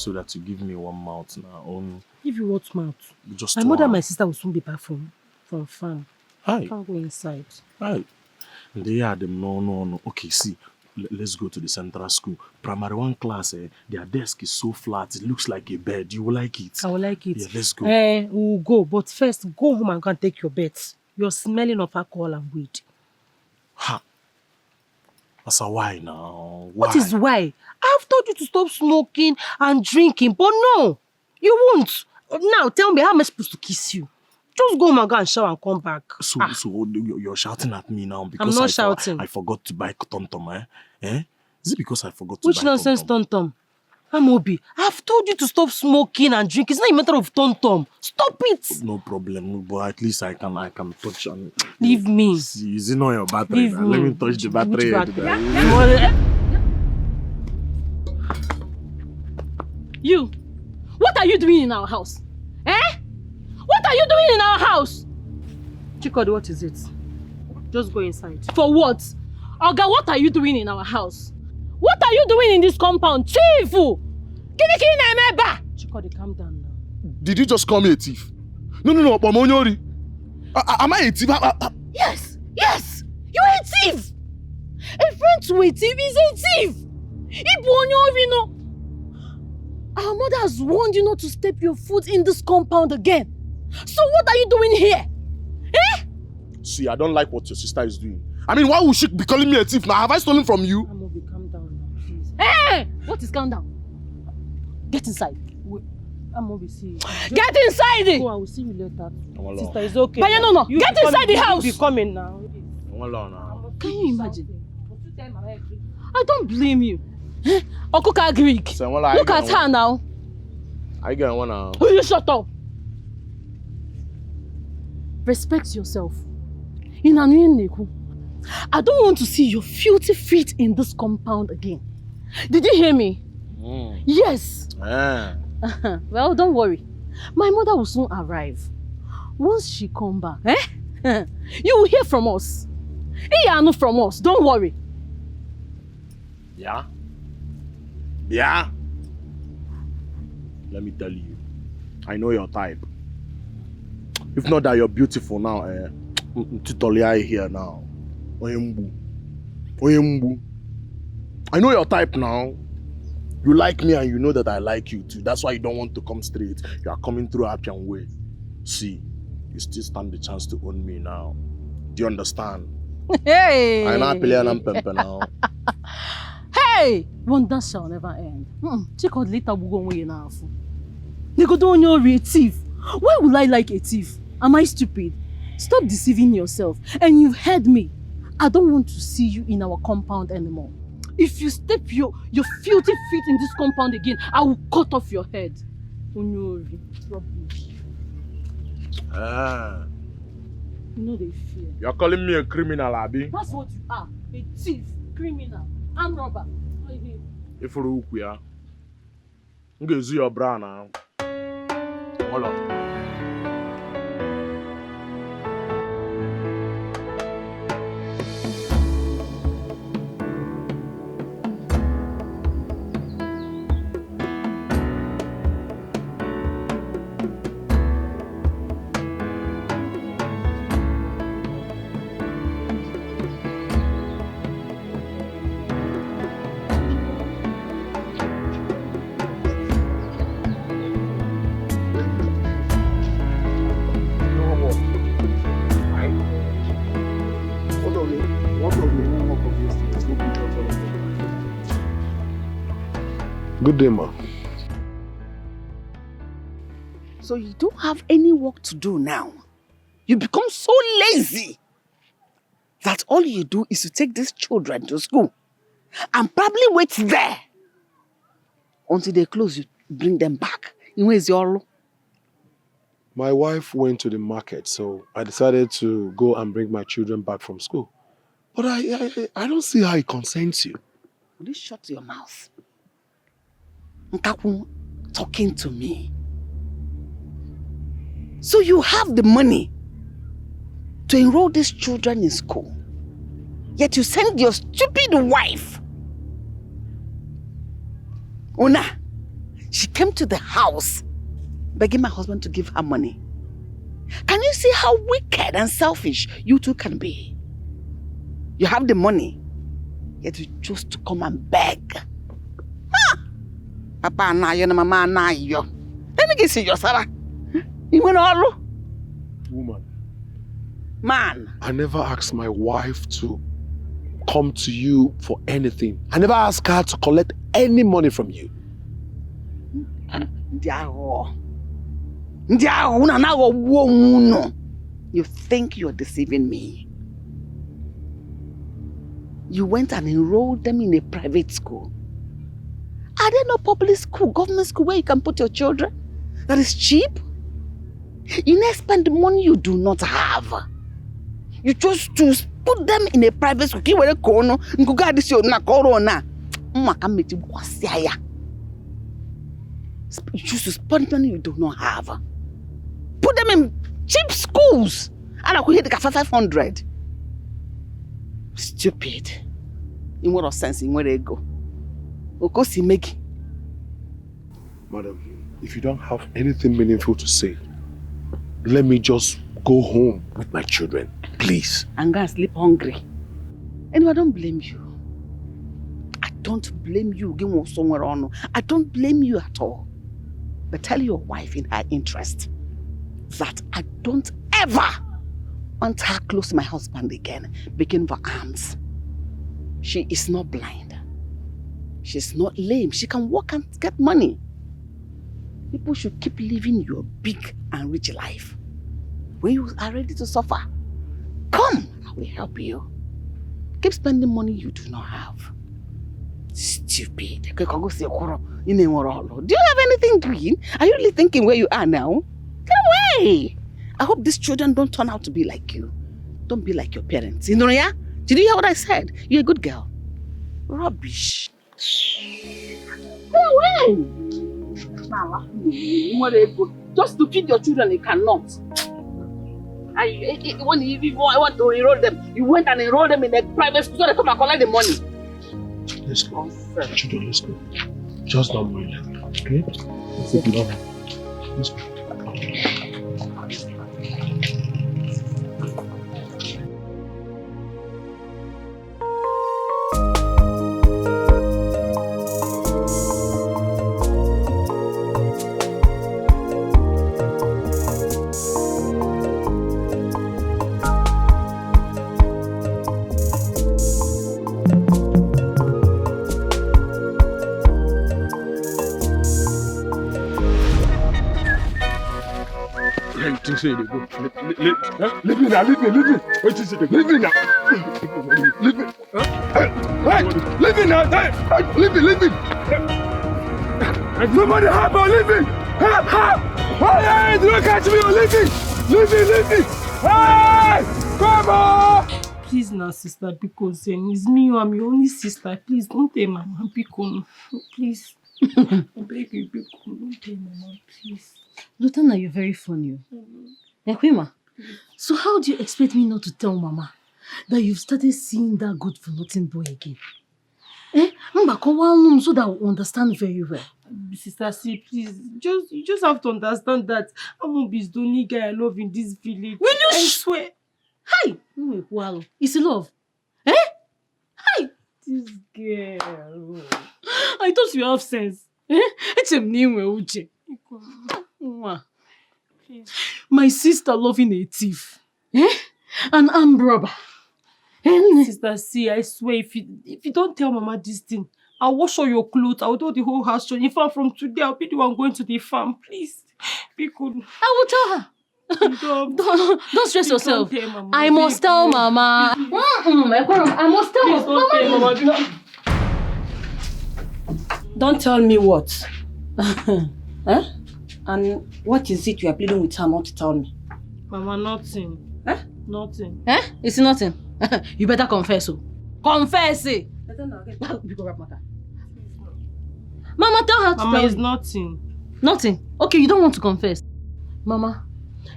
so that you give me one mouth now. Give you what mouth? Just my mother and my sister will soon be back from farm. Hi. I can't go inside. Hi. They are them. No. Okay, see. Let's go to the central school. Primary 1 class, their desk is so flat, it looks like a bed. You will like it. I will like it. Yeah, let's go. We'll go, but first, go home and go and take your bets. You're smelling of alcohol and weed. Ha! That's a why now? Why? What is why? I've told you to stop smoking and drinking, but no, you won't. Now, tell me, how am I supposed to kiss you? Just go home and go and shower and come back. So you're shouting at me now because I'm not shouting. I forgot to buy tom-tom, eh? Is it because I forgot to Which buy nonsense tom-tom? Amobi, I've told you to stop smoking and drinking. It's not a matter of tom-tom. Stop it. No problem, but at least I can touch and... Leave me. See, is it not your battery? Leave me. Let me touch the battery. You, what are you doing in our house? Eh? What are you doing in our house? Chikodi, what is it? Just go inside. For what? Oga, what are you doing in our house? What are you doing in this compound? Chief! Chikodi, calm down now. Did you just call me a thief? No, Pomonyori. Am I a thief? Yes! You're a thief! A friend to a thief is a thief! Iponyori. Our mother has warned you not to step your foot in this compound again. So what are you doing here? Eh? See, I don't like what your sister is doing. I mean, why would she be calling me a thief now? Have I stolen from you? Amobi, calm down now, please. Hey! What is calm down? Get inside. Amobi, see. Get inside! Go, I will see you later. Sister, it's okay. But no. Get inside the house! You'll be coming now. Can you imagine? I don't blame you. Okuka Greek. Look at her now. I get one now. Will you shut up? Respect yourself. I don't want to see your filthy feet in this compound again. Did you hear me? Yes. Well, don't worry. My mother will soon arrive. Once she come back, you will hear from us. From us. Don't worry. Yeah? Let me tell you, I know your type. If not that you're beautiful now, Titolia here now. Oyembu. I know your type now. You like me and you know that I like you too. That's why you don't want to come straight. You are coming through Appian way. See, you still stand the chance to own me now. Do you understand? Hey! I'm not playing pempe now. Hey! Wonder shall never end. Check out later we go away now. They go down your a thief. Why would I like a thief? Am I stupid? Stop deceiving yourself. And you've heard me. I don't want to see you in our compound anymore. If you step your filthy feet in this compound again, I will cut off your head. Onyori, rubbish. You know they fear. You're calling me a criminal, Abi? That's what you are. A thief, criminal, armed robber. If you're I'm going to see your bra now. Hold on. Good day, ma. So you don't have any work to do now. You become so lazy that all you do is to take these children to school and probably wait there until they close. You bring them back. Where's your? My wife went to the market, so I decided to go and bring my children back from school. But I don't see how it concerns you. Will you shut your mouth? Nkaku talking to me. So you have the money to enroll these children in school, yet you send your stupid wife, Una. She came to the house begging my husband to give her money. Can you see how wicked and selfish you two can be? You have the money, yet you choose to come and beg. Papa na yo na mama na yo. Let me see your Sarah. You went all. Woman. Man. I never asked my wife to come to you for anything. I never asked her to collect any money from you. You think you're deceiving me. You went and enrolled them in a private school. Are there no public school, government school where you can put your children? That is cheap? You never spend money you do not have. You chose to put them in a private school. You choose to spend money you do not have. Put them in cheap schools. And I could hit the 500. Stupid. In what sense? In where they go? Madam, if you don't have anything meaningful to say, let me just go home with my children, please. I'm gonna sleep hungry. Anyway, I don't blame you. I don't blame you. Somewhere on. I don't blame you at all. But tell your wife in her interest that I don't ever want her close to my husband again, begging for alms. She is not blind. She's not lame. She can work and get money. People should keep living your big and rich life. When you are ready to suffer, come, I will help you. Keep spending money you do not have. Stupid. Do you have anything doing? Are you really thinking where you are now? Get away! I hope these children don't turn out to be like you. Don't be like your parents. You know, yeah? Did you hear what I said? You're a good girl. Rubbish. Go away! Just to feed your children, you cannot. When you want to enroll them, you went and enrolled them in a private school so they come and collect the money. Let's go. Children, let's go. Just don't mind. Okay? Let's take it off. Let's go. Leave me now, leave me. What is it? Leave me now. Leave me. Hey, leave me now. Leave me. Somebody help me, leave me. Help. Hey, do not catch me, leave me. Hey, come on. Please now, sister, because it's me, you are my only sister. Please don't tell mama, because please. I beg you, because don't tell mama, please. Lutana, you're very funny. Ekwima, so how do you expect me not to tell Mama that you've started seeing that good-for-nothing boy again? So that we'll understand very well. Sister, see, please, you just have to understand that Amobi is the only guy I love in this village. Will you? I swear. Hi! It's love. Hi! This girl. I thought you have sense. It's a name, Uche. My sister loving a thief. An armed robber. Sister, see, I swear, if you don't tell Mama this thing, I'll wash all your clothes, I'll do the whole house. In fact, from today, I'll be the one going to the farm. Please, be good. I will tell her. Don't stress yourself. I must tell Mama. I must tell Mama. Don't tell me what. And what is it you are pleading with her not to tell me? Mama, nothing. Nothing. It's nothing. You better confess. Confess it. Mama, tell her to Mama, tell it's me. nothing. Nothing. Okay, you don't want to confess. Mama,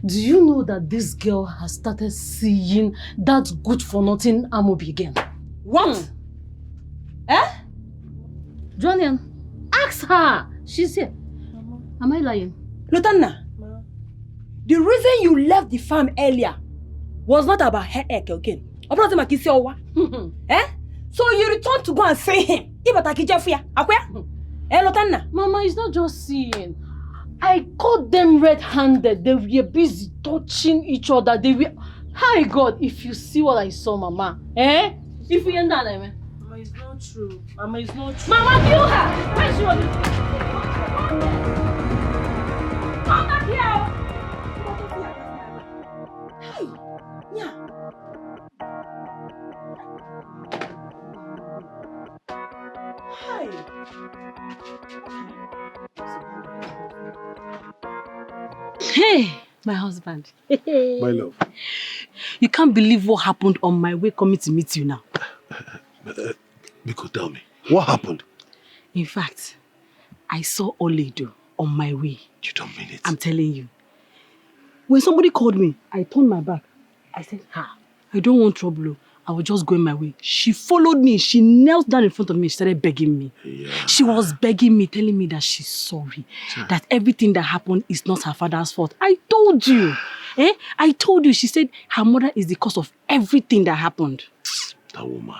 do you know that this girl has started seeing that good-for-nothing Amobi again? What? Joannian, ask her. She's here. Am I lying? Lotanna, the reason you left the farm earlier was not about headache again. Eh? So you returned to go and see him. Eh, Lotanna? Mama, it's not just seeing. I caught them red-handed. They were busy touching each other. They were... Hi God, if you see what I saw, Mama. Eh? If you end that, man. Mama, it's not true. Mama, it's not true. Mama, kill her! Where is she on? Come back here! Hey! Yeah. Hey! Hey, my husband. My love. You can't believe what happened on my way coming to meet you now. Biko, tell me. What happened? In fact, I saw Oledo on my way. You don't mean it. I'm telling you. When somebody called me, I turned my back. I said, I don't want trouble. I was just going my way. She followed me. She knelt down in front of me. She started begging me. Yeah. She was begging me, telling me that she's sorry. Sure. That everything that happened is not her father's fault. I told you. I told you. She said her mother is the cause of everything that happened. That woman.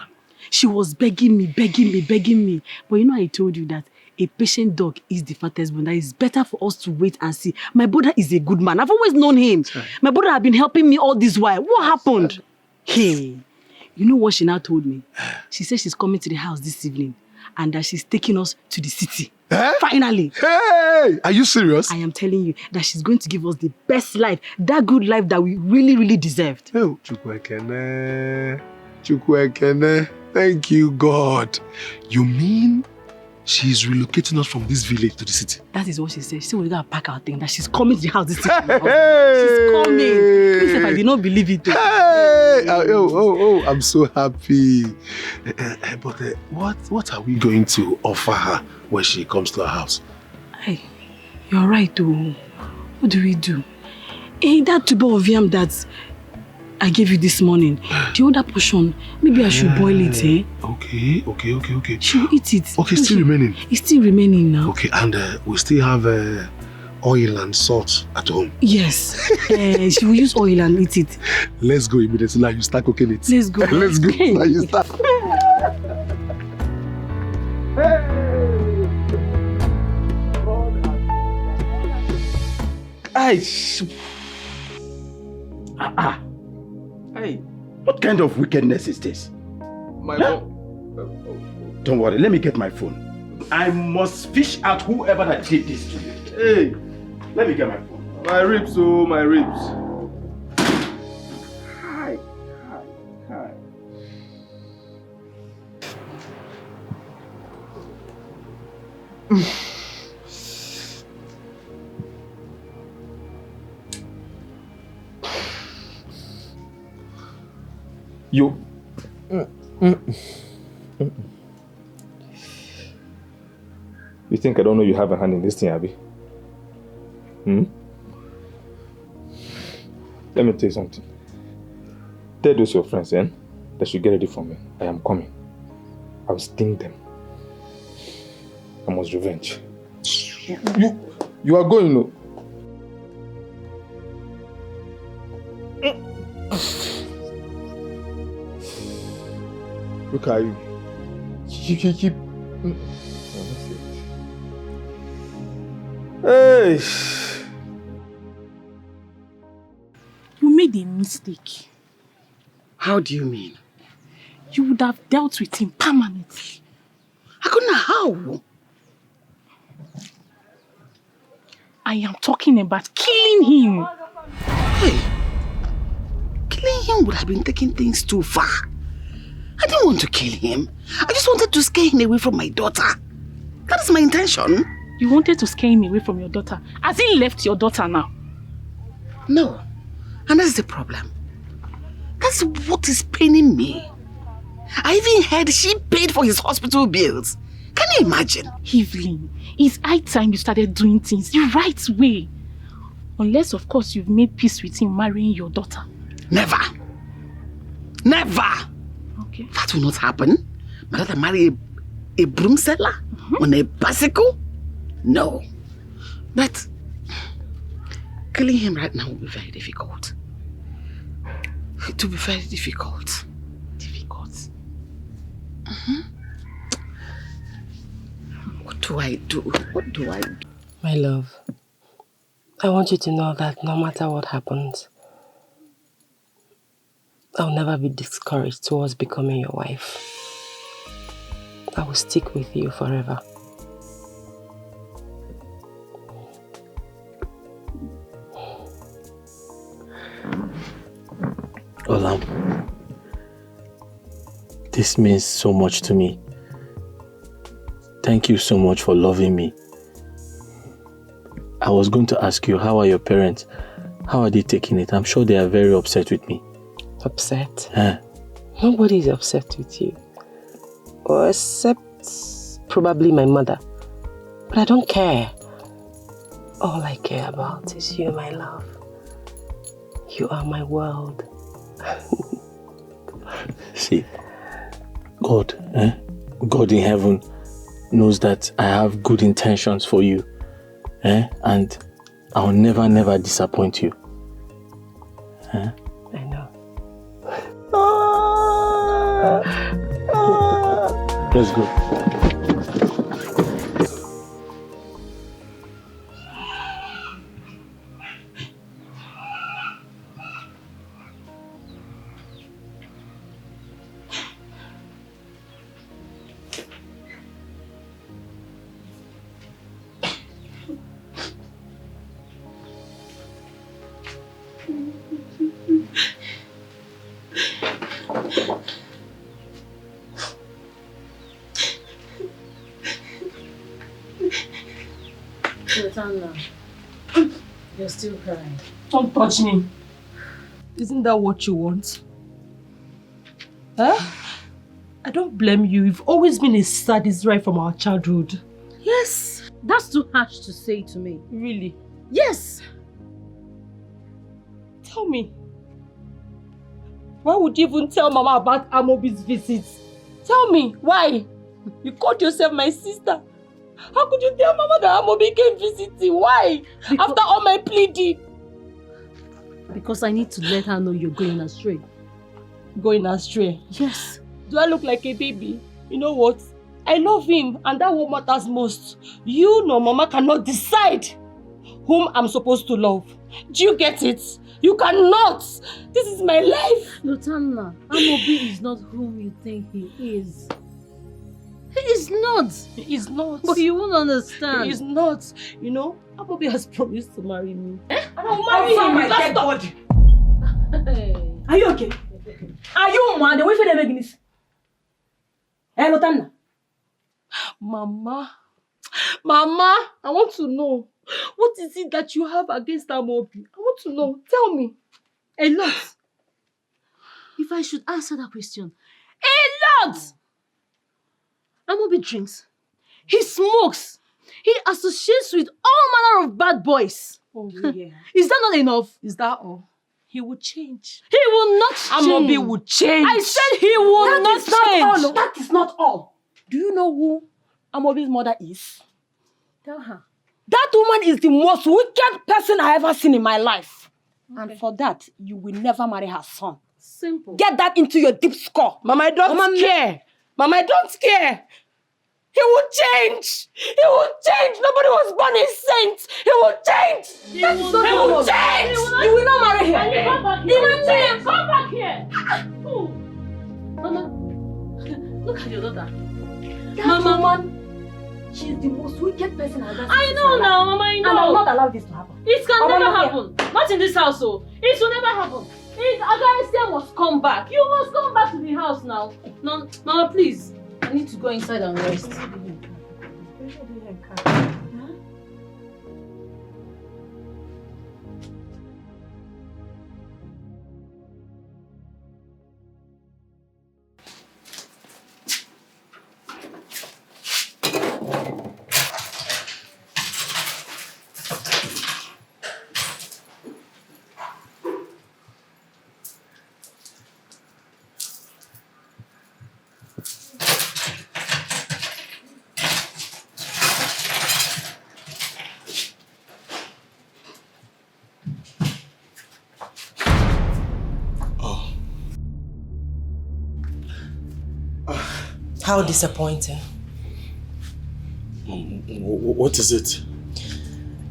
She was begging me, begging me, begging me. But you know, I told you that a patient dog is the fattest bone. That it's better for us to wait and see. My brother is a good man. I've always known him. Sure. My brother has been helping me all this while. What happened? Hey. You know what she now told me? She said she's coming to the house this evening and that she's taking us to the city. Finally. Hey! Are you serious? I am telling you that she's going to give us the best life, that good life that we really, really deserved. Oh, Chukwekene. Chukwekene. Thank you, God. You mean she's relocating us from this village to the city? That is what she said. She said we're going to pack our thing, that she's coming to the house this evening. She's coming. Please, if I did not believe it. Hey! I'm so happy. But what are we going to offer her when she comes to our house? Hey, you're right, though. What do we do? Hey, that tuber of yam that I gave you this morning, the other portion, maybe I should boil it, eh? Okay. She'll eat it. Okay, still remaining. It's still remaining now. Okay, and we still have oil and salt at home. Yes. She will use oil and eat it. Let's go immediately. Now you start cooking it. Let's go. Let's go. Now you start. Hey, what kind of wickedness is this? My mom. Don't worry, let me get my phone. I must fish out whoever that did this to you. Hey, Let me get my phone. my ribs, oh, my ribs. Hi. You. You think I don't know you have a hand in this thing, Abby? Let me tell you something. Tell those your friends, they should get ready for me. I am coming. I will sting them. I must revenge. You are going, no? Look at you. Keep. Hey. You made a mistake. How do you mean? You would have dealt with him permanently. Akuna, how? I am talking about killing him. Hey, killing him would have been taking things too far. I didn't want to kill him. I just wanted to scare him away from my daughter. That is my intention. You wanted to scare him away from your daughter. Has he left your daughter now? No. And that's the problem. That's what is paining me. I even heard she paid for his hospital bills. Can you imagine? Evelyn, it's high time you started doing things the right way. Unless, of course, you've made peace with him marrying your daughter. Never. Never. Okay. That will not happen. My daughter marry a broom seller on a bicycle? No. But killing him right now will be very difficult. It will be very difficult. Difficult. What do I do? What do I do? My love, I want you to know that no matter what happens, I'll never be discouraged towards becoming your wife. I will stick with you forever. Olam, this means so much to me. Thank you so much for loving me. I was going to ask you, how are your parents? How are they taking it? I'm sure they are very upset with me. Upset? Huh? Nobody is upset with you. Or except probably my mother. But I don't care. All I care about is you, my love. You are my world. See, God in heaven knows that I have good intentions for you. And I'll never disappoint you. I know. Let's go. You're still crying. Don't touch me. Isn't that what you want? Huh? I don't blame you. You've always been a sadist right from our childhood. Yes. That's too harsh to say to me. Really? Yes. Tell me. Why would you even tell Mama about Amobi's visits? Tell me, why? You called yourself my sister. How could you tell Mama that Amobi came visiting? Why? After all my pleading. Because I need to let her know you're going astray. Going astray? Yes. Do I look like a baby? You know what? I love him and that what matters most. You know Mama cannot decide whom I'm supposed to love. Do you get it? You cannot! This is my life! Lotanna, Amobi is not whom you think he is. He is not! He is not. But you won't understand. He is not. You know, Amobi has promised to marry me. Eh? And I'll marry him. My dead body. Are you okay? Are you mad? Wait for them making this. Eh, Lotanna? Mama, I want to know. What is it that you have against Amobi? I want to know. Tell me. A lot. If I should answer that question, a lot! Amobi drinks. He smokes. He associates with all manner of bad boys. Oh, yeah. Is that not enough? Is that all? He will change. He will not change. Amobi will change. I said he will not change. All. That is not all. Do you know who Amobi's mother is? Tell her. That woman is the most wicked person I ever seen in my life. Okay. And for that, you will never marry her son. Simple. Get that into your deep skull. Mama, I don't care. Mama, I don't care. He will change. He will change. Nobody was born a saint. He will change. He will change. You will not marry her. Can you come back here? Come back here. Mama, look at your daughter. That woman, she is the most wicked person I've ever seen. I know now, Mama, I know. And I will not allow this to happen. It can never happen. Not in this house, so. It will never happen. Against must come back. You must come back to the house now. No, Mama, please. I need to go inside and rest. How disappointing. What is it?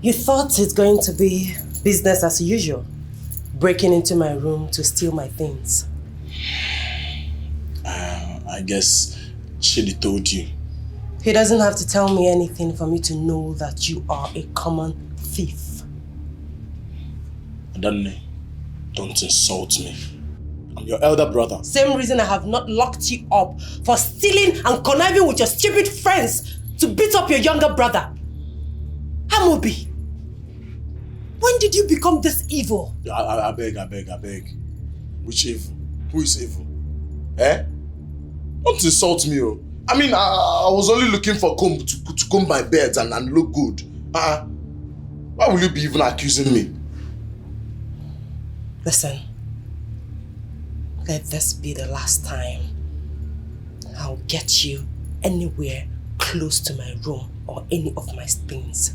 You thought it's going to be business as usual, breaking into my room to steal my things. I guess Chidi told you. He doesn't have to tell me anything for me to know that you are a common thief. Adanne, don't insult me. I'm your elder brother. Same reason I have not locked you up for stealing and conniving with your stupid friends to beat up your younger brother. Amobi, when did you become this evil? I beg. Which evil? Who is evil? Eh? Don't insult me, oh. I mean, I was only looking for comb to comb my beds and look good. Why will you be even accusing me? Listen, let this be the last time I'll get you anywhere close to my room or any of my things.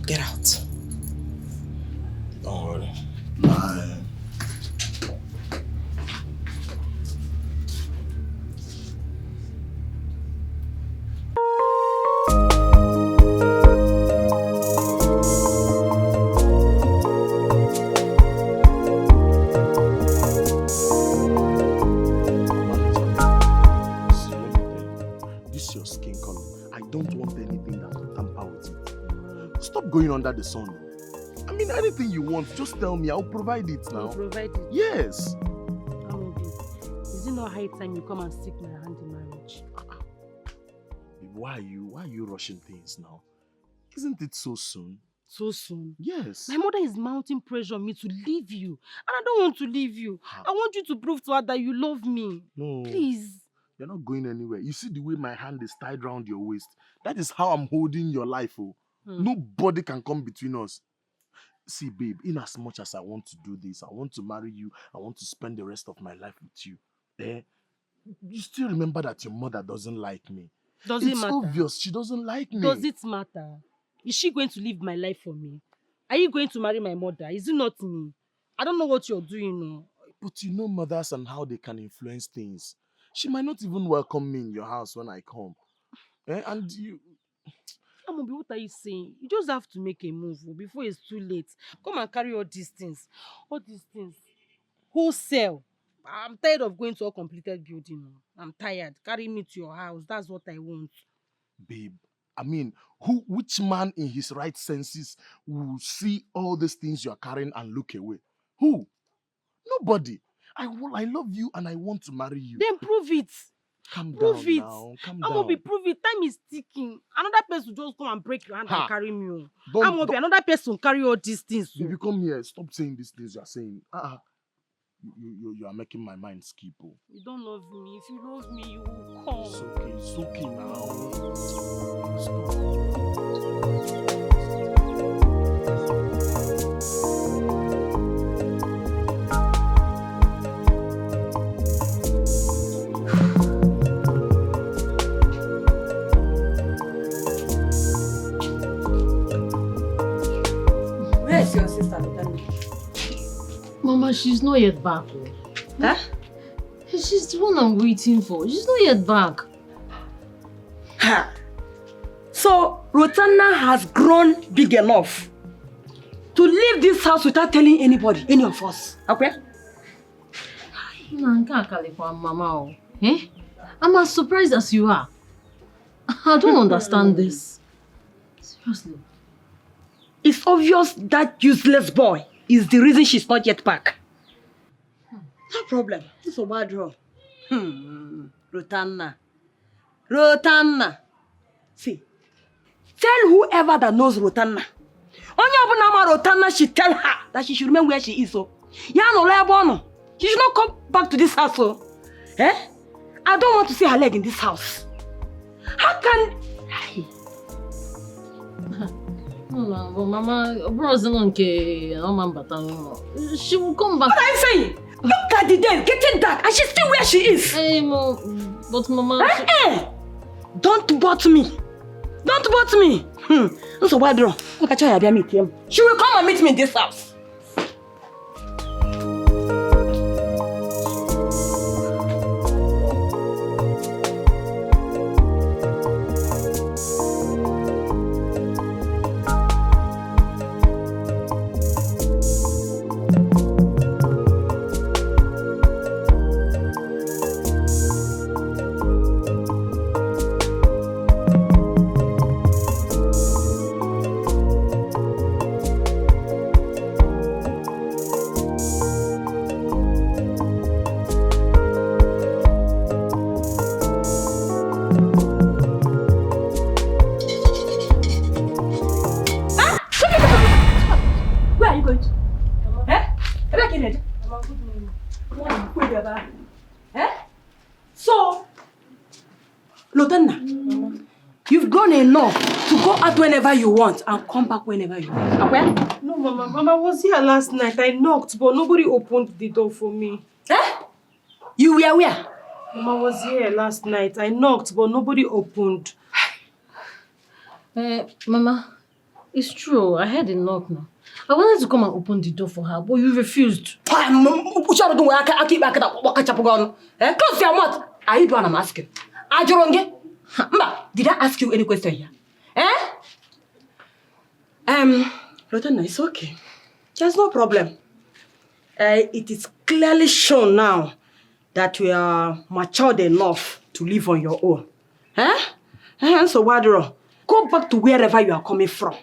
Get out. Don't worry. Going under the sun. I mean, anything you want, just tell me. I'll provide it now. You'll provide it? Yes. Amobi, is it not high time you come and seek my hand in marriage? Why are you rushing things now? Isn't it so soon? So soon? Yes. My mother is mounting pressure on me to leave you. And I don't want to leave you. I want you to prove to her that you love me. No. Please. You're not going anywhere. You see the way my hand is tied around your waist? That is how I'm holding your life, oh. Nobody can come between us. See, babe, in as much as I want to do this, I want to marry you, I want to spend the rest of my life with you. You still remember that your mother doesn't like me. Does it matter? It's obvious she doesn't like me. Does it matter? Is she going to live my life for me? Are you going to marry my mother? Is it not me? I don't know what you're doing now. But you know mothers and how they can influence things. She might not even welcome me in your house when I come. And you... Amobi, what are you saying? You just have to make a move before it's too late. Come and carry all these things. All these things. Wholesale. I'm tired of going to a completed building. I'm tired. Carry me to your house. That's what I want. Babe, I mean, which man in his right senses will see all these things you're carrying and look away? Who? Nobody. I love you and I want to marry you. Then prove it. Calm prove down it. now. Calm down. Amobi, prove it. Time is ticking. Another person will just come and break your hand and carry me. Amobi, don't, another person will carry all these things. Baby, come here. Stop saying these things you're saying. You are making my mind skip. Oh. You don't love me. If you love me, you will come. It's okay now. Stop. Where's your sister? Mama, she's not yet back. Huh? She's the one I'm waiting for. She's not yet back. Ha! So, Rotanna has grown big enough to leave this house without telling anybody, any of us. Okay? Mama, I'm as surprised as you are. I don't understand this. Seriously. It's obvious that useless boy is the reason she's not yet back. No problem. It's a bad draw. Rotanna. See, tell whoever that knows Rotanna. Only Rotanna should tell her that she should remain where she is. So, she should not come back to this house. So, I don't want to see her leg in this house. How can... No, Mama, bro, she will come back. What are you saying? Look at the day, getting dark, and she's still where she is. Hey, but Mama... Don't bot me. Don't bot me. So bad, she will come and meet me in this house. So, Lotanna, you've grown enough to go out whenever you want and come back whenever you want. Okay? No, Mama. Mama was here last night. I knocked, but nobody opened the door for me. You were where? Mama was here last night. I knocked, but nobody opened. Mama, it's true. I heard a knock now. I wanted to come and open the door for her, but you refused. Close your mouth. Are you doing? I'm asking. Did I ask you any question here? Lotanna, it's okay. There's no problem. It is clearly shown now that you are matured enough to live on your own. So, Wadro, go back to wherever you are coming from.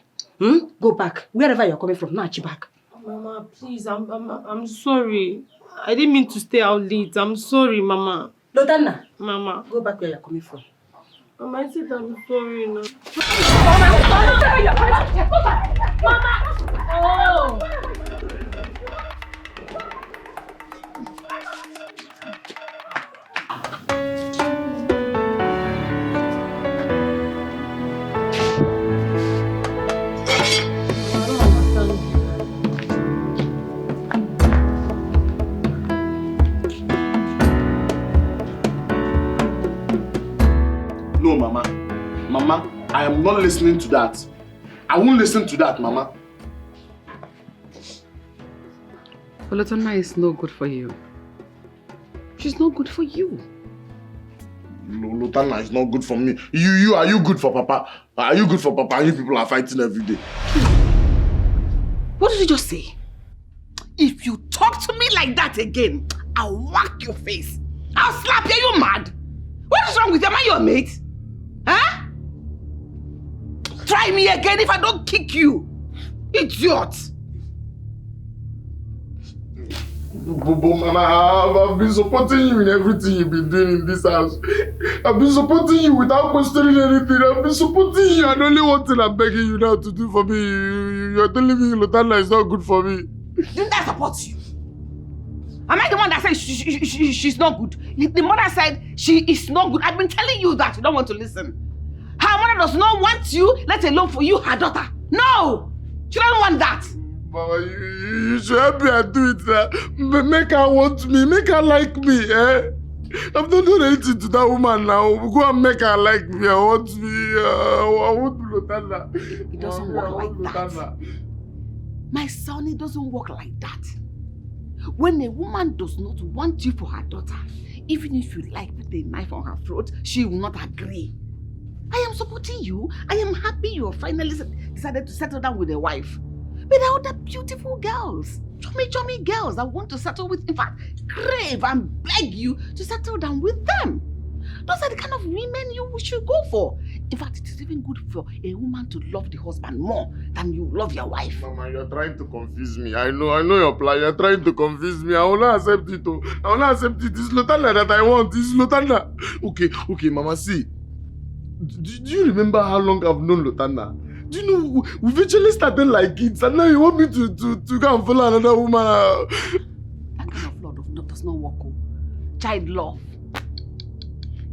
Go back. Wherever you are coming from, now back. Mama, please, I'm sorry. I didn't mean to stay out late. I'm sorry, Mama. Lotanna, Mama, go back where you are coming from. Mama, I said I'm sorry now. Oh! No, Mama. Mama, I am not listening to that. I won't listen to that, Mama. Lotanna is no good for you. She's not good for you. Lotanna is not good for me. Are you good for Papa? Are you good for Papa? You people are fighting every day. What did you just say? If you talk to me like that again, I'll whack your face. I'll slap you. Are you mad? What is wrong with you? Am I your mate? Huh? Try me again if I don't kick you. Idiot. But Mama, I've been supporting you in everything you've been doing in this house. I've been supporting you without questioning anything. I've been supporting you, and only one thing I'm begging you now to do for me. You're telling me Lotanna is not good for me. Didn't I support you? Am I the one that said she's not good? The mother said she is not good. I've been telling you that. You don't want to listen. Her mother does not want you, let alone for you, her daughter. No! She doesn't want that. Mama, you should help me and do it now. Make her want me, make her like me, eh? I've not done anything to that woman now. Go and make her like me. I want me. I want Lotanna. It doesn't work like that. My son, it doesn't work like that. When a woman does not want you for her daughter, even if you like put a knife on her throat, she will not agree. I am supporting you. I am happy you have finally decided to settle down with a wife. But there are other beautiful girls, chummy girls that want to settle with, in fact, crave and beg you to settle down with them. Those are the kind of women you should go for. In fact, it is even good for a woman to love the husband more than you love your wife. Mama, you're trying to confuse me. I know your plan. You're trying to confuse me. I will not accept it. I will not accept it. It's Lotanna that I want. It's Lotanna. Okay, Mama, see. Do you remember how long I've known Lotanna? Do you know, we've actually started like kids, and now you want me to go and follow another woman? That kind of love does not work. Child love.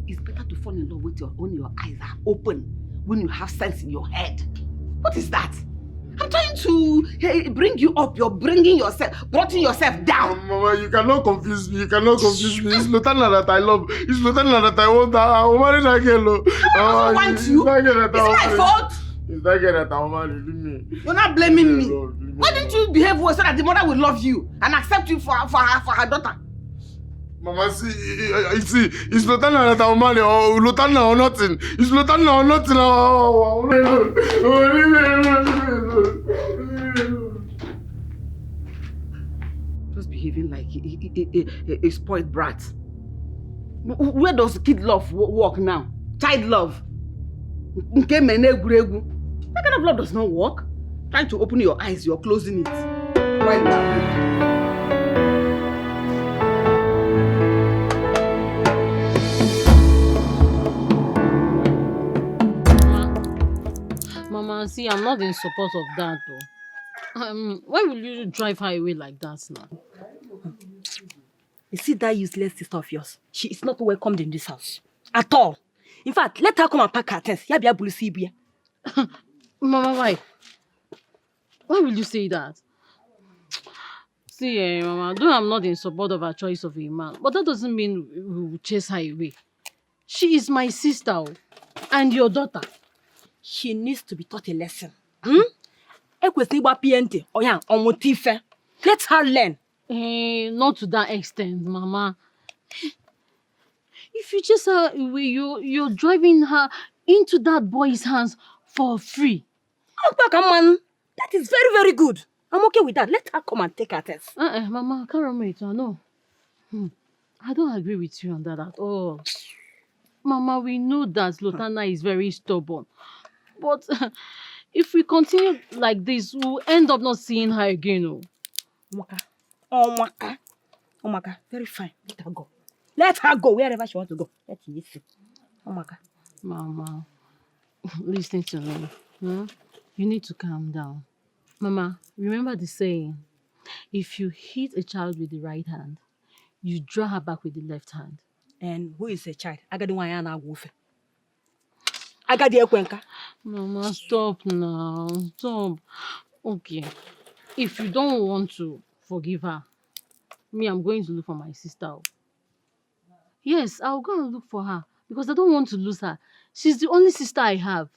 It's better to fall in love with when your eyes are open, when you have sense in your head. What is that? I'm trying to bring you up. You're brought yourself down. Mama, you cannot confuse me. You cannot confuse me. It's Lotanna that I love. It's Lotanna that I want. I will marry that girl. I want you. It's my fault. It's that girl that I will marry. Leave me. You're not blaming me. Why didn't you behave well so that the mother will love you and accept you for her daughter? Mama, see, it's Lotanna that I will marry, or Lotanna or nothing. It's Lotanna or nothing. Just behaving like a spoiled brat. Where does kid love work now? Child love. That kind of love does not work. Trying to open your eyes, you're closing it. Right now. Mama, see, I'm not in support of that though. Why will you drive her away like that now? You see that useless sister of yours? She is not welcomed in this house. At all. In fact, let her come and pack her things. Mama, why? Why will you say that? See, Mama, though I'm not in support of her choice of a man, but that doesn't mean we will chase her away. She is my sister and your daughter. She needs to be taught a lesson. Let her learn. Not to that extent, Mama. If you chase her away, you're driving her into that boy's hands for free. That is very, very good. I'm okay with that. Let her come and take her test. Mama, I can't remember it. I know. I don't agree with you on that at all. Mama, we know that Lotana is very stubborn. But if we continue like this, we'll end up not seeing her again. Omaka, very fine. Let her go. Let her go wherever she wants to go. Let her listen. Omaka. Mama, listen to me. You need to calm down. Mama, remember the saying, if you hit a child with the right hand, you draw her back with the left hand. And who is a child? Agadi. Mama, stop now. Stop. Okay. If you don't want to forgive her, me, I'm going to look for my sister. Yes, I'll go and look for her because I don't want to lose her. She's the only sister I have.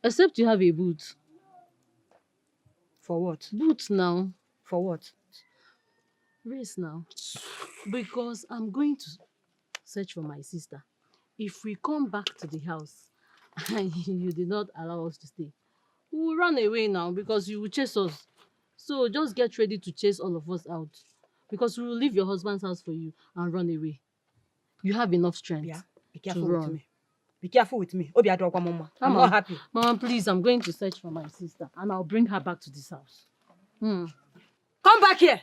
Except you have a boot. For what? Boot now. For what? Race now. Because I'm going to search for my sister. If we come back to the house and you did not allow us to stay, we will run away now because you will chase us. So just get ready to chase all of us out because we will leave your husband's house for you and run away. You have enough strength. Yeah, be careful to run. with me. Be careful with me. I'm not happy. Mama, please, I'm going to search for my sister and I'll bring her back to this house. Come back here.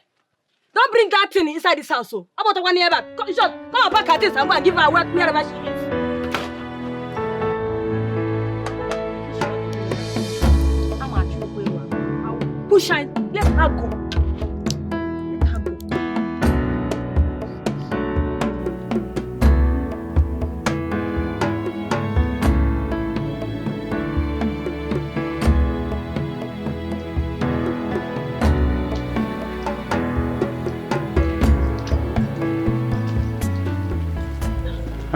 Don't bring that thing inside this house. How about 1 year back? Come and pack her things and go and give her work wherever she is. Push her. Let her go. Let her go.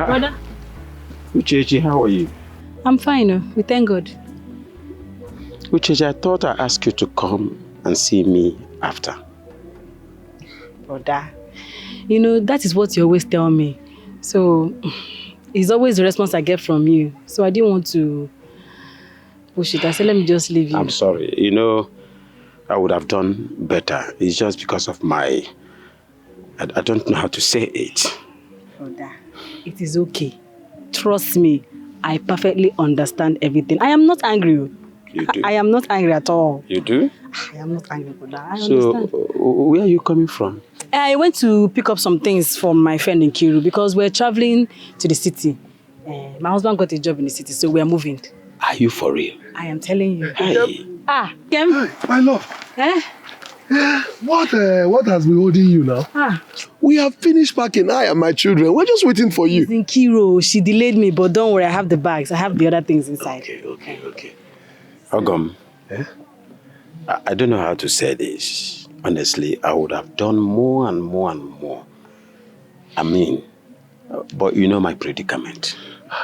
Brother? Uchechi, how are you? I'm fine, we thank God. Uchechi, I thought I'd ask you to come and see me after. Brother, that is what you always tell me. So, it's always the response I get from you. So I didn't want to push it. I said, let me just leave you. I'm sorry. I would have done better. It's just because of I don't know how to say it. Brother, it is okay. Trust me, I perfectly understand everything. I am not angry. You do? I am not angry at all. You do? I am not angry, brother. I understand. Where are you coming from? I went to pick up some things from my friend in Kiru because we're traveling to the city. My husband got a job in the city, so we're moving. Are you for real? I am telling you. Hey. Kem. Hey, my love. What has been holding you now? We have finished packing, I and my children. We're just waiting for you. It's in Kiro. She delayed me, but don't worry, I have the bags. I have the other things inside. Okay. Ogum, I don't know how to say this. Honestly, I would have done more and more and more. I mean, but you know my predicament.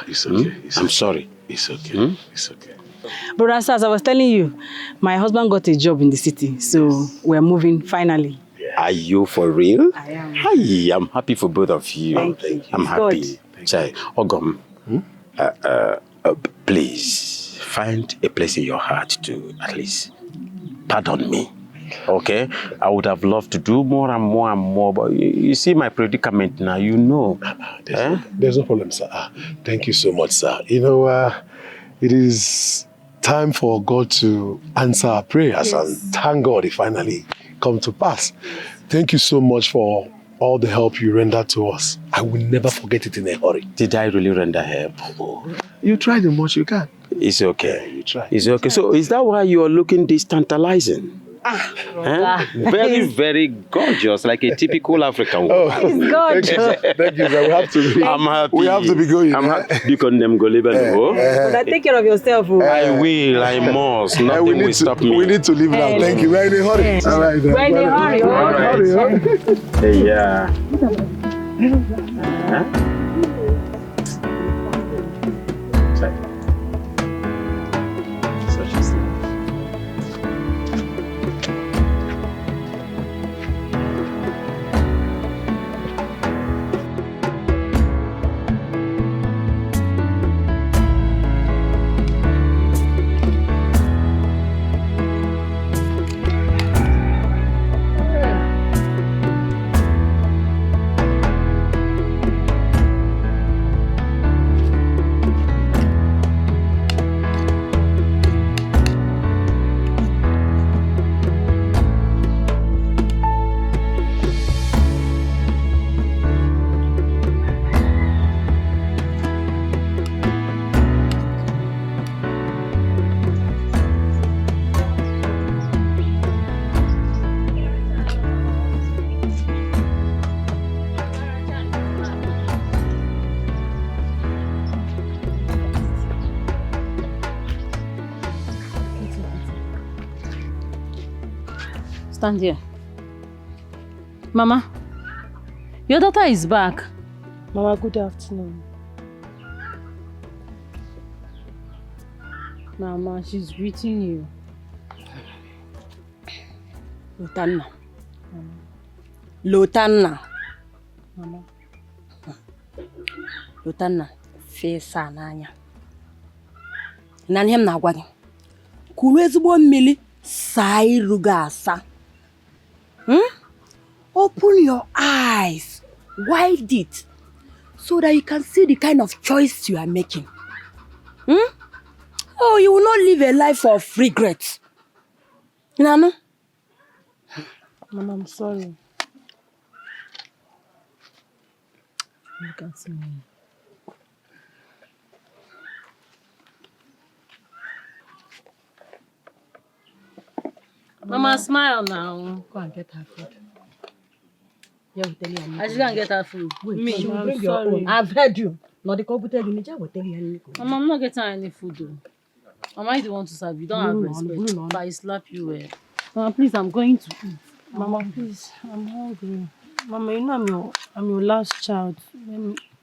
It's okay. I'm sorry. It's okay. It's okay. Brother, as I was telling you, my husband got a job in the city, so we're moving finally. Yes. Are you for real? I am. Hi, I'm happy for both of you. Thank you. I'm happy. Ogum, please find a place in your heart to at least pardon me. Okay? I would have loved to do more and more and more, but you see my predicament now, you know. There's no problem, sir. Thank you so much, sir. It is time for God to answer our prayers, and thank God it finally come to pass. Thank you so much for all the help you rendered to us. I will never forget it in a hurry. Did I really render help? You tried the most you can. It's okay. You try. It's okay. So is that why you are looking this tantalizing? Very, very gorgeous, like a typical African woman. It's gorgeous. Thank you, sir. We have to be. I'm happy. We have to be going. I'm happy. You can them go live But take care of yourself. I will. I must. Nothing will stop me. We need to leave now. Thank you. We're in a hurry. All right. We're in a hurry. Hurry. Yeah. Such is life. Stand here. Mama, your daughter is back. Mama, good afternoon. Mama, she's greeting you. Lotanna. Lotanna. Mama. Lotanna, fesa n'anya. Na ihe m na-agwa gị. Kuru ezigbo mmiri saa iru gị asa. Open your eyes, wide it, so that you can see the kind of choice you are making. Oh, you will not live a life of regret. Nano? Mama, I'm sorry. Look at me. Mama, smile now. Go and get her food. I just can't get her food. Me, Mama, you I'm bring your sorry. own. I've heard you. Not the computer, you need to tell you. Mama, I'm not getting any food though. Mama, I don't want to serve you. Don't have respect. But I slap you well. Mama, please, I'm going to eat. Mama, please, I'm hungry. Mama, you know I'm your last child.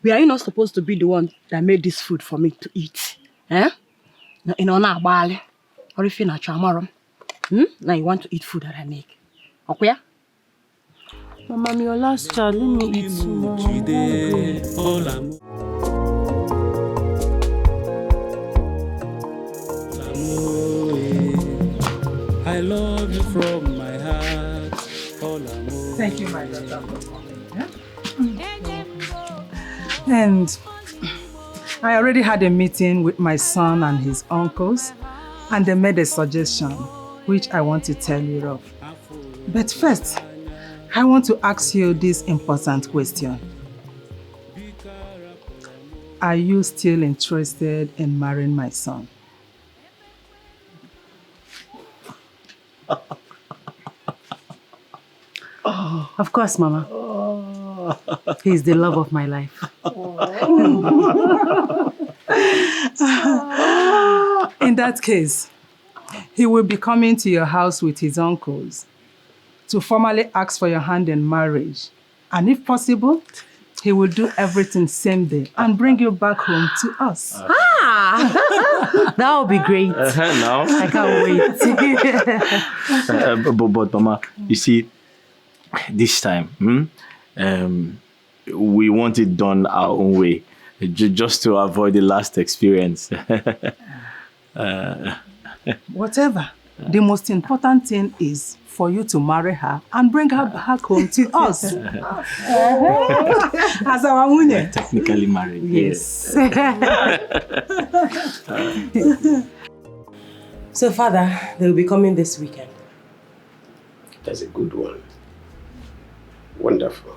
Are you not supposed to be the one that made this food for me to eat? Eh? You know, now, Bali. Or if you're not tomorrow. Now you want to eat food that I make. Okay? Mama, I'm your last child. Let me eat some more. I love you from my heart. Thank you, my daughter, for coming. And I already had a meeting with my son and his uncles, and they made a suggestion, which I want to tell you of. But first, I want to ask you this important question. Are you still interested in marrying my son? Of course, Mama. He's the love of my life. In that case, he will be coming to your house with his uncles to formally ask for your hand in marriage. And if possible, he will do everything same day and bring you back home to us. That would be great. No. I can't wait. But Mama, you see, this time, we want it done our own way, just to avoid the last experience. Whatever. The most important thing is for you to marry her and bring her back home to us. As our woman. Technically married. Yes. So, Father, they will be coming this weekend. That's a good one. Wonderful.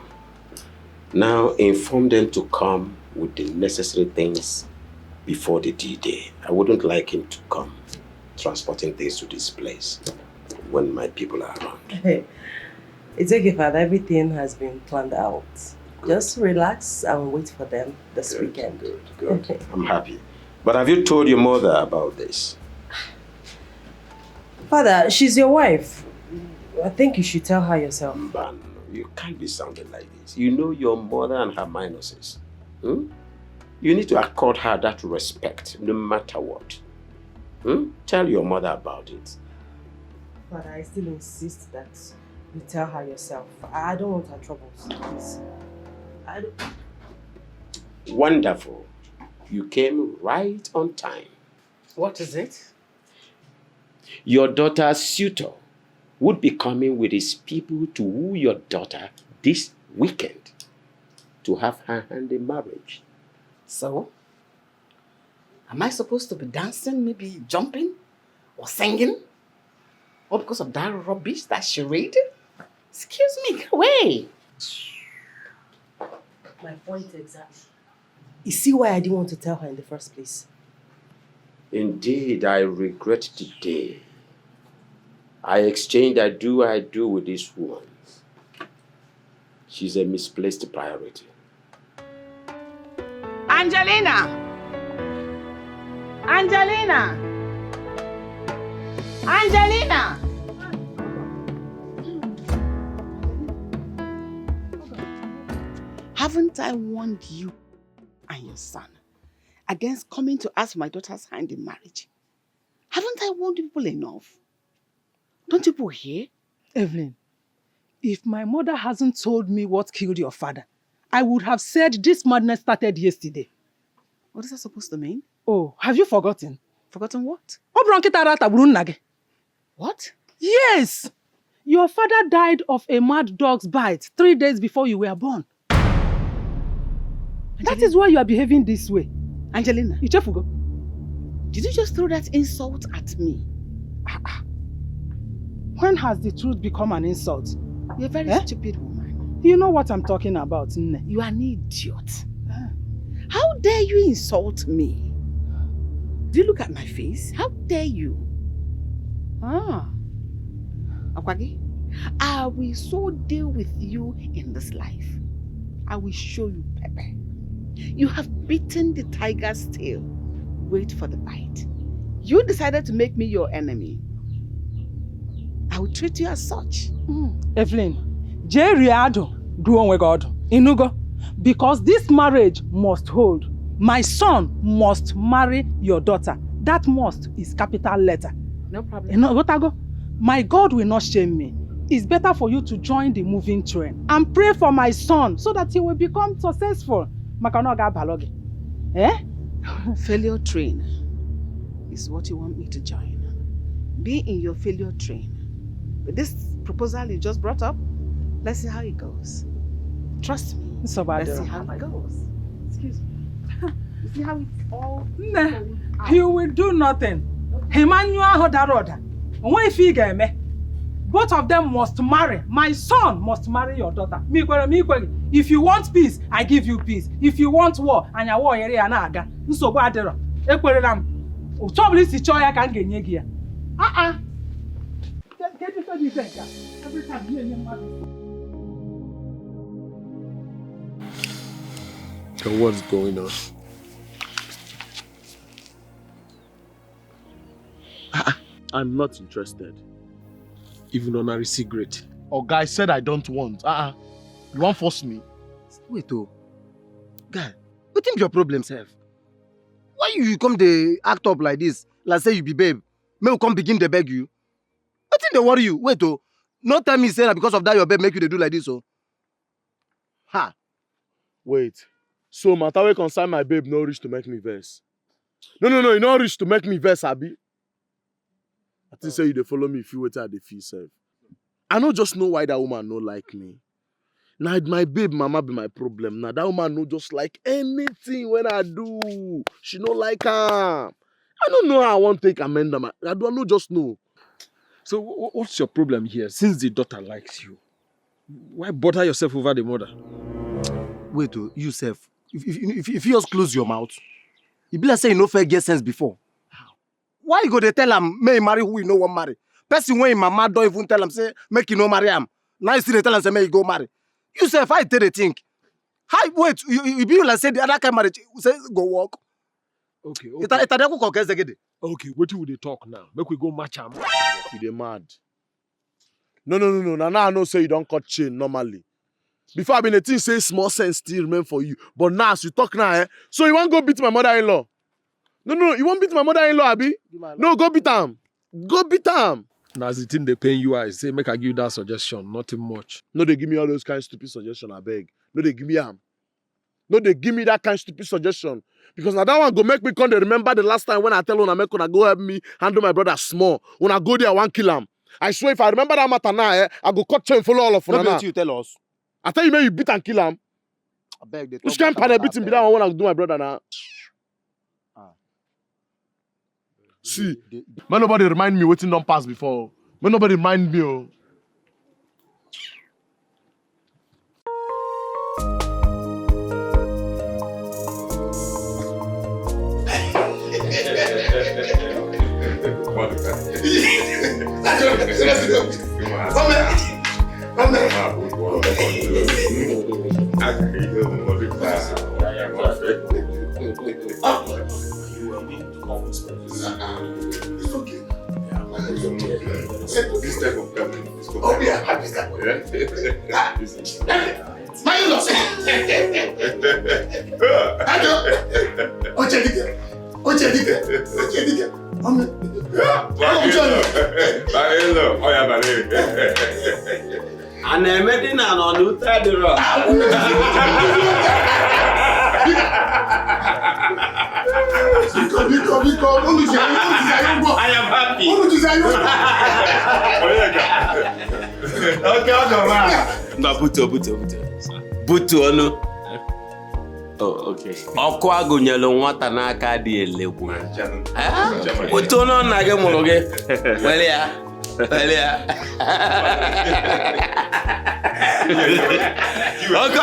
Now inform them to come with the necessary things before the D-Day. I wouldn't like him to come transporting things to this place when my people are around. It's okay, Father. Everything has been planned out. Good. Just relax and wait for them this weekend. Good. I'm happy. But have you told your mother about this? Father, she's your wife. I think you should tell her yourself. Man, you can't be sounding like this. You know your mother and her minuses. You need to accord her that respect, no matter what. Tell your mother about it. But I still insist that you tell her yourself. I don't want her troubles, please. I don't... Wonderful. You came right on time. What is it? Your daughter's suitor would be coming with his people to woo your daughter this weekend to have her hand in marriage. So, am I supposed to be dancing, maybe jumping or singing? All because of that rubbish, that charade? Excuse me, get away. My point exactly. You see why I didn't want to tell her in the first place? Indeed, I regret the day I exchanged I do with this woman. She's a misplaced priority. Angelina! Angelina! Angelina! Haven't I warned you and your son against coming to ask for my daughter's hand in marriage? Haven't I warned people enough? Don't people hear? Evelyn, if my mother hasn't told me what killed your father, I would have said this madness started yesterday. What is that supposed to mean? Oh, have you forgotten? Forgotten what? What? Yes! Your father died of a mad dog's bite 3 days before you were born. Angelina. That is why you are behaving this way. Angelina. Ichefugo. Did you just throw that insult at me? When has the truth become an insult? You're a very stupid woman. You know what I'm talking about, Nne. You are an idiot. How dare you insult me? Do you look at my face? How dare you? Akwagi, I will so deal with you in this life. I will show you pepper. You have bitten the tiger's tail. Wait for the bite. You decided to make me your enemy. I will treat you as such. Evelyn, Jerry Ado, do on God. Inugo, because this marriage must hold. My son must marry your daughter. That must is capital letter. No problem. My God will not shame me. It's better for you to join the moving train and pray for my son so that he will become successful. Failure train is what you want me to join. Be in your failure train. With this proposal you just brought up, let's see how it goes. Trust me. Let's see how it goes. Excuse me. You see how it's all... Nah, he will do nothing. Both of them must marry. My son must marry your daughter. If you want peace, I give you peace. If you want war, and your war area naga. Nsobo adero. Ekwerelam. Utobli si choya kan genye gia. Get you every time you and your mother. So what's going on? I'm not interested. Even on a cigarette. Oh, guy said I don't want. You won't force me. Wait, guy, what is your problem, self? Why you come to act up like this? Like say you be babe. May we come begin to beg you. What thing they worry you? Wait, not tell me say that because of that your babe make you to do like this, Ha. Wait. So matter wey concern my babe no reach to make me vex. No, you no reach to make me vex, abi. I think say you dey follow me if you wait at the feel self. I no just know why that woman no like me. Now my babe mama be my problem. Now that woman no just like anything when I do. She no like her. I don't know how I want to take amend them. I don't just know. So what's your problem here? Since the daughter likes you, why bother yourself over the mother? Wait, you self. If you just close your mouth. You be like say you no fair get sense before. Why you go dey tell him may he marry who you no want marry? Person when him mama don't even tell him say make you no marry him. Now you still dey tell him say may you go marry. You say if I tell the think. Hi, wait, you be like say the other kind marriage say go work. Okay. Okay, what you would talk now? Make we go match am. You dey mad. No. Now I know say you don't cut chain normally. Before I been a thing say small sense still remain for you. But now as you talk now, so you want go beat my mother-in-law? No, you want beat my mother-in-law, Abi? No, go beat him. Go beat him. Now as the thing they paying you, I say make I give you that suggestion, nothing much. No, they give me all those kind of stupid suggestion, I beg. No, they give me am. No, they give me that kind of stupid suggestion. Because now that one go make me come to remember the last time when I tell una make una go help me handle my brother small. When I go there, I want kill him. I swear if I remember that matter now, I go cut chain follow all of una. What you tell us? I tell you, man, you beat and kill him. I beg they Which kind of beat him be that one when I do my brother now? See, man, nobody remind me waiting don't pass before. Man, nobody remind me. Oh. This type of family is called I am happy. Butu onu. Oh, okay. Ọkụ agụnyelu nwata n'aka dị elegwu. Butu onu nna gị mụrụ gị. Wele ya. Okay,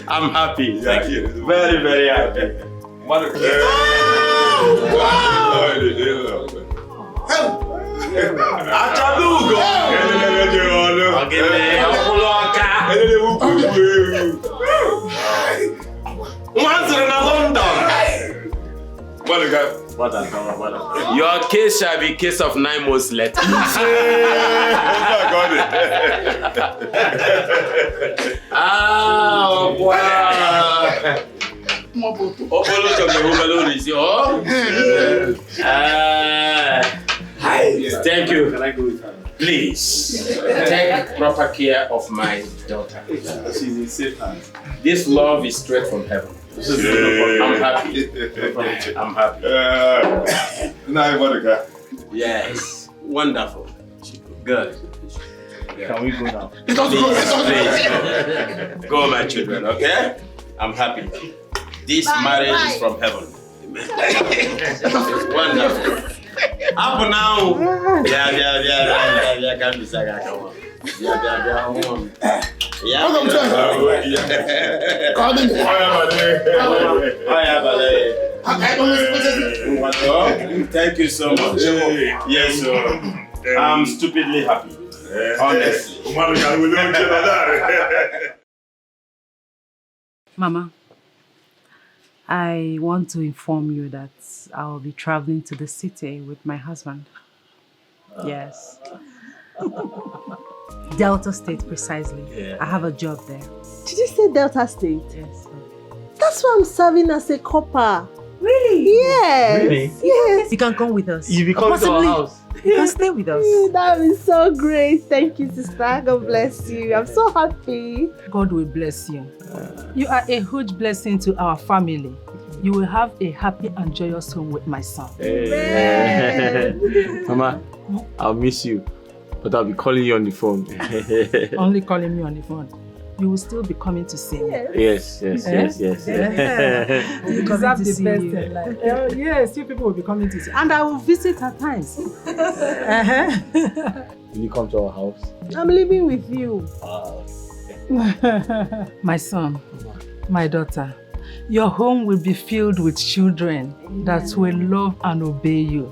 I'm happy. Thank you. Very, very happy. Achalugo. Your case shall be case of 9 months later. Thank you. Can I go with her? Please take proper care of my daughter. She's in safe hands. This love is straight from heaven. I'm happy. I'm happy. Yes. Wonderful. Good. Can we go now? Please. Go, my children, okay? I'm happy. This marriage is from heaven. Amen. Wonderful. Up now. Yeah. Can't be saga. Come on. Thank you so much. Yes, sir. I'm stupidly happy. Honestly. Mama, I want to inform you that I'll be traveling to the city with my husband. Yes. Delta State, precisely. Yeah. I have a job there. Did you say Delta State? Yes. That's why I'm serving as a copper. Really? Yes. Really? Yes. You can come with us. You be coming to our house. You can stay with us. That is so great. Thank you, sister. God bless you. I'm so happy. God will bless you. You are a huge blessing to our family. You will have a happy and joyous home with my son. Amen. Mama, I'll miss you, but I'll be calling you on the phone. Only calling me on the phone. You will still be coming to see me. Yes. You deserve the best in life. Yes, you people will be coming to see. And I will visit at times. Will you come to our house? I'm living with you. My son, my daughter, Your home will be filled with children that will love and obey you.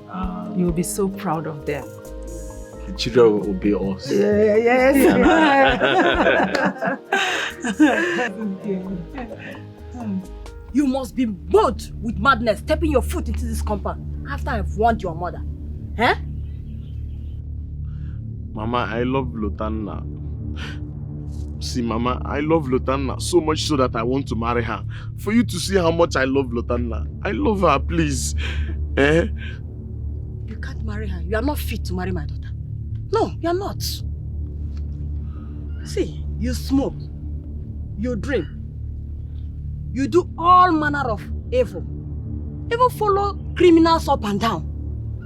You will be so proud of them. The children will obey us. Yes. You must be bold with madness stepping your foot into this compound after I've warned your mother. Eh? Mama, I love Lotanna. See, Mama, I love Lotanna so much so that I want to marry her. For you to see how much I love Lotanna. I love her, please. Eh? You can't marry her. You are not fit to marry my daughter. No, you are not. See, you smoke. You drink. You do all manner of evil. Even follow criminals up and down.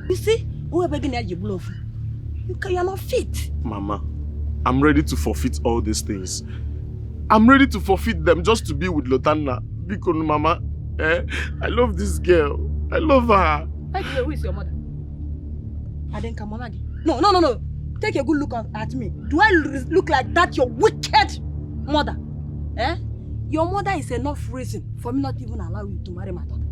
You see? You are not fit. Mama, I'm ready to forfeit all these things. I'm ready to forfeit them just to be with Lotanna. Because, Mama, I love this girl. I love her. By the way, who is your mother? No. Take a good look at me. Do I look like that, your wicked mother? Eh? Your mother is enough reason for me not even allow you to marry my daughter.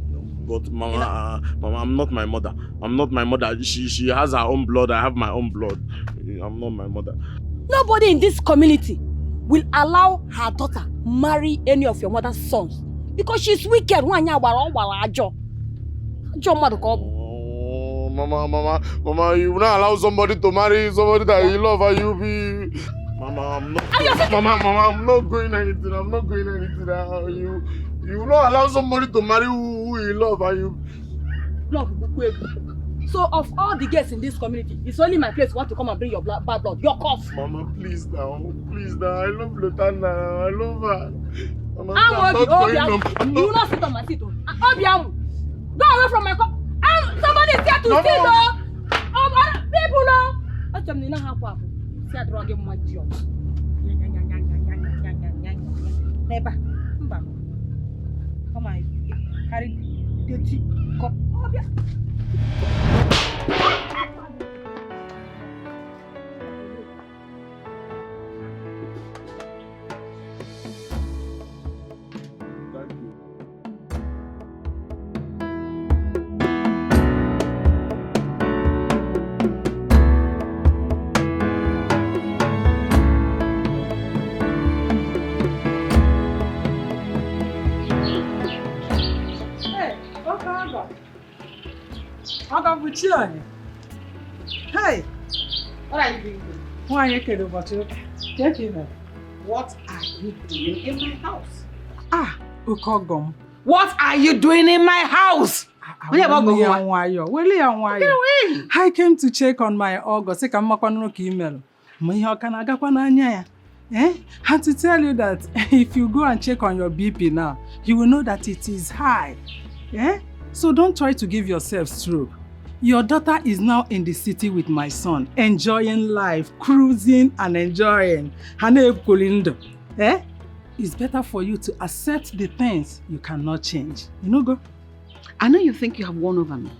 But Mama, Mama, I'm not my mother. I'm not my mother. She has her own blood. I have my own blood. I'm not my mother. Nobody in this community will allow her daughter marry any of your mother's sons because she's wicked. Oh, Mama, you will not allow somebody to marry somebody that you love and you be. Mama, I'm not. Mama, I'm not going anything. I'm not going anything. You will not allow somebody to marry who you love and you. Love, so of all the girls in this community, it's only my place you want to come and bring your bad blood. Your cause. Mama, please now. I love Lotanna. I love her. Mama, you will not sit on my seat. Go away from my cup. Somebody is here to see though. People know. What's your name? See a drug in my job. Neighbor, come on, carry the tea cup. Hey! What are you doing? Why are you kidding about you? Get in there. What are you doing in my house? Ukogom. What are you doing in my house? I came to check on my August. And to tell you that if you go and check on your BP now, you will know that it is high. So don't try to give yourself stroke. Your daughter is now in the city with my son, enjoying life, cruising and enjoying. It's better for you to accept the things you cannot change. You know, go. I know you think you have won over me.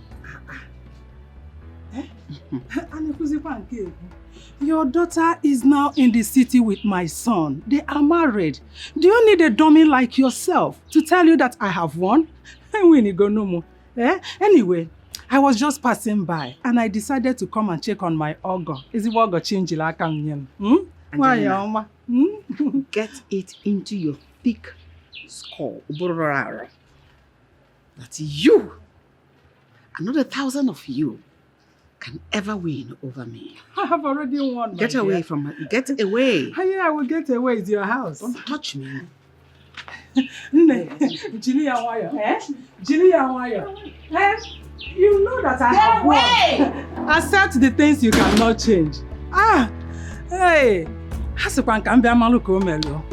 Your daughter is now in the city with my son. They are married. Do you need a dummy like yourself to tell you that I have won? Anyway, I was just passing by and I decided to come and check on my Ogo. Is it Ogo change Get it into your thick skull that you, another 1,000 of you, can ever win over me. I have already won. Get away from it. Get away. I will get away. It's your house. Don't touch me. You know that I have won. Accept the things you cannot change. Hey.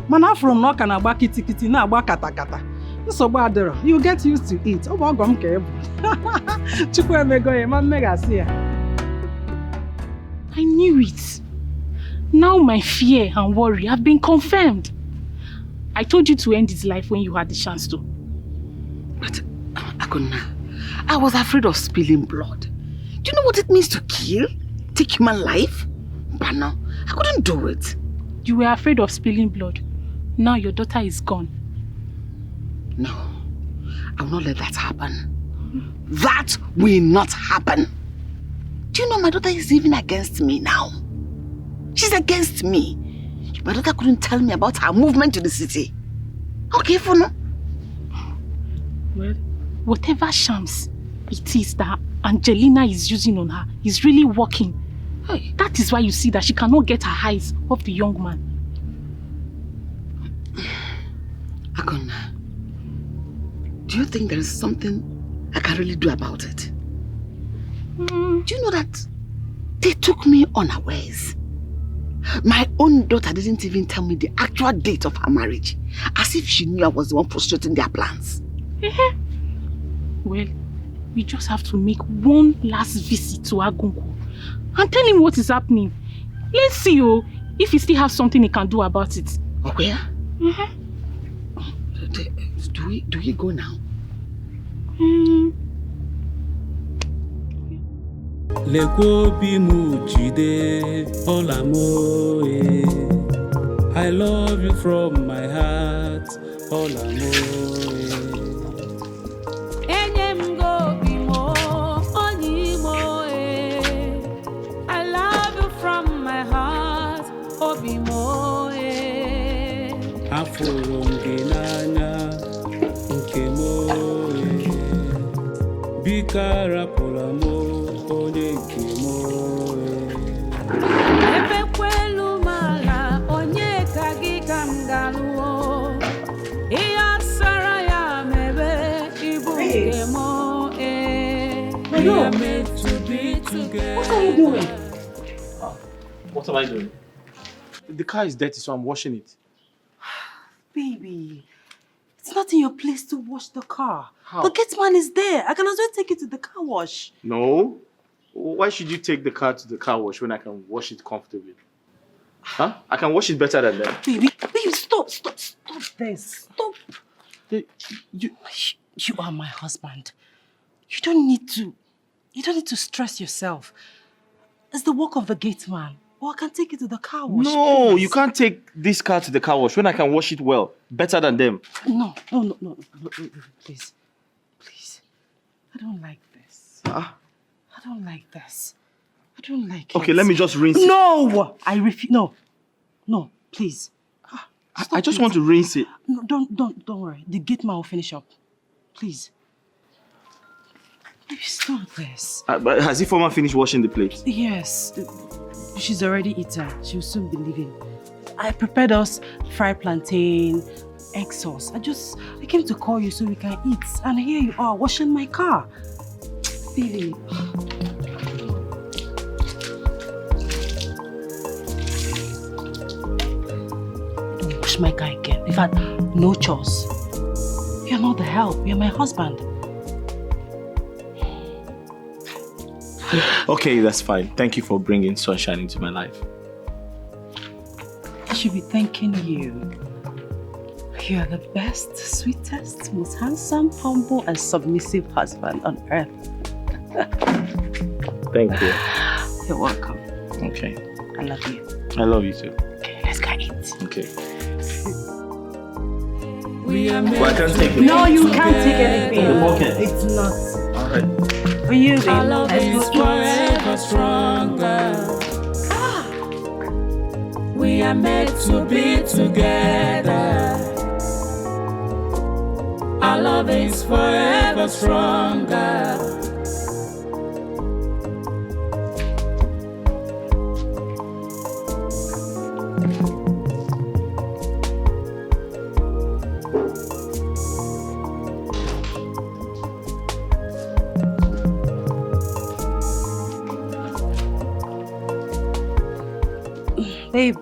Mana from no can agba kiti na agba katakata. Nsogbu adịrọ. You get used to it. Ọ bụ ọgọ m ka ebu. Chukwu emego ya ma mmega asị ya. I knew it. Now my fear and worry have been confirmed. I told you to end his life when you had the chance to. But, Akuna, I was afraid of spilling blood. Do you know what it means to kill? Take human life? But no, I couldn't do it. You were afraid of spilling blood. Now your daughter is gone. No. I will not let that happen. That will not happen. Do you know my daughter is even against me now? She's against me. My daughter couldn't tell me about her movement to the city. Okay, for no? Well, whatever shams it is that Angelina is using on her is really working. Hey. That is why you see that she cannot get her eyes off the young man. Akona, do you think there is something I can really do about it? Do you know that they took me unawares? My own daughter didn't even tell me the actual date of her marriage, as if she knew I was the one frustrating their plans. Well, we just have to make one last visit to Agungu and tell him what is happening. Let's see if he still has something he can do about it. Okay. Do we go now? I love you from my heart, I love you from my heart, Bikara polamo onye kimoe. Ebe kwelu mala onye kagi kamgaluo. Iya saraya mebe ibu kemo We are meant to be together. What are you doing? What am I doing? The car is dirty, so I'm washing it. Baby, it's not in your place to wash the car. How? The gate man is there. I can as well take it to the car wash. No. Why should you take the car to the car wash when I can wash it comfortably? Huh? I can wash it better than that. Baby, stop this. Stop. You are my husband. You don't need to stress yourself. It's the work of the gate man. Or I can take it to the car wash. No, please. you can't take this car to the car wash when I can wash it well, better than them. No. Please. I don't like this. I don't like this. I don't like it. Okay, let me just rinse it. No! I refuse. No, please. I just want to rinse it. No, don't worry. The gate man will finish up. Please. Please stop this. But has Ifeoma finished washing the plate? Yes. She's already eaten. She'll soon be leaving. I prepared us fried plantain, egg sauce. I came to call you so we can eat. And here you are, washing my car. Baby. Don't wash my car again. In fact, no chores. You're not the help. You're my husband. Okay, that's fine. Thank you for bringing sunshine into my life. I should be thanking you. You are the best, sweetest, most handsome, humble, and submissive husband on earth. Thank you. You're welcome. Okay. I love you. I love you too. Okay, let's go eat. Okay. Well, I can't take it. No, you can't take anything. The bucket. It's not. Alright. For you, babe. Our love is forever stronger. We are meant to be together. Our love is forever stronger. Babe.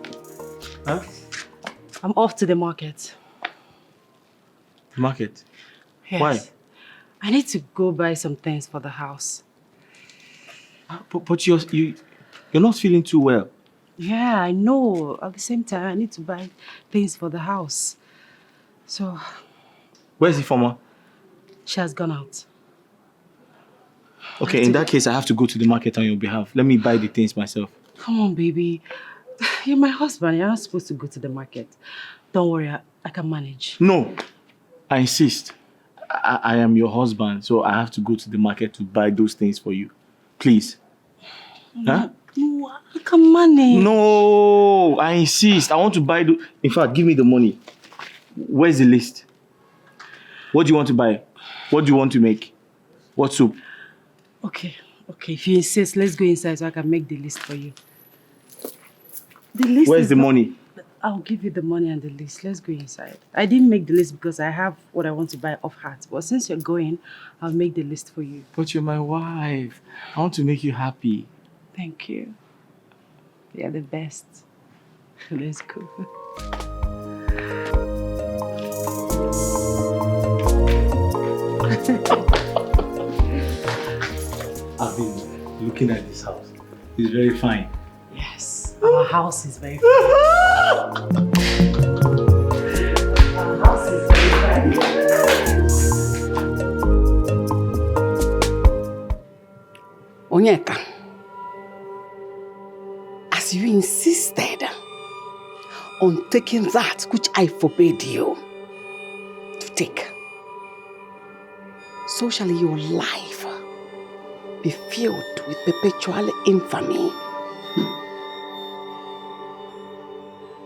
Huh? I'm off to the market. Market? Yes. Why? I need to go buy some things for the house. But you're not feeling too well. Yeah, I know. At the same time, I need to buy things for the house. So... Where's Ifeoma? She has gone out. Okay, in that case, I have to go to the market on your behalf. Let me buy the things myself. Come on, baby. You're my husband. You're not supposed to go to the market. Don't worry, I can manage. No, I insist. I am your husband, so I have to go to the market to buy those things for you. Please. Huh? No, I can manage. No, I insist. I want to buy in fact, give me the money. Where's the list? What do you want to buy? What do you want to make? What soup? Okay, if you insist, let's go inside so I can make the list for you. The list Where's the money? I'll give you the money and the list. Let's go inside. I didn't make the list because I have what I want to buy off heart. But since you're going, I'll make the list for you. But you're my wife. I want to make you happy. Thank you. You're the best. Let's go. I've been looking at this house. It's very fine. Yes, our house is very fine. Our house is very fine. Onyeka, as you insisted on taking that which I forbade you to take, so shall your life be filled with perpetual infamy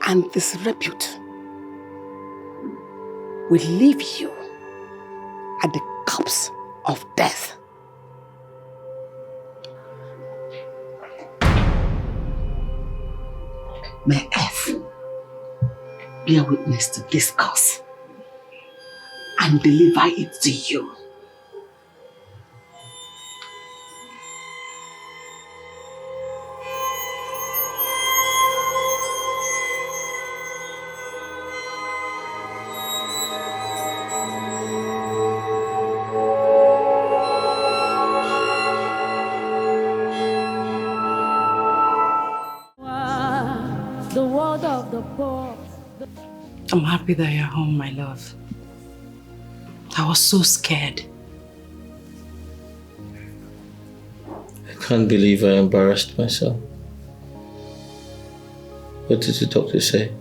and disrepute will leave you at the cups of death. May earth bear witness to this curse and deliver it to you. The world of the poor. I'm happy that you're home, my love. I was so scared. I can't believe I embarrassed myself. What did the doctor say?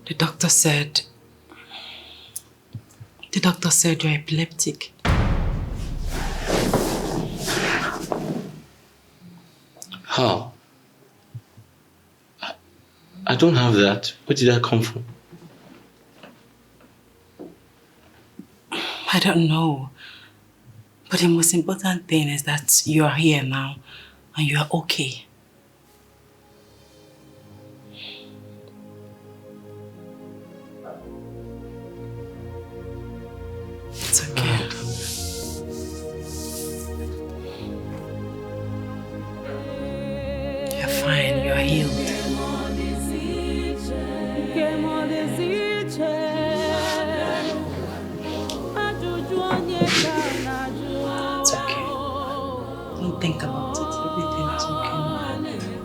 The doctor said you're epileptic. How? I don't have that. Where did that come from? I don't know. But the most important thing is that you are here now and you are okay. It's okay. You're fine, you're healed. It's okay. Don't think about it. Everything is okay.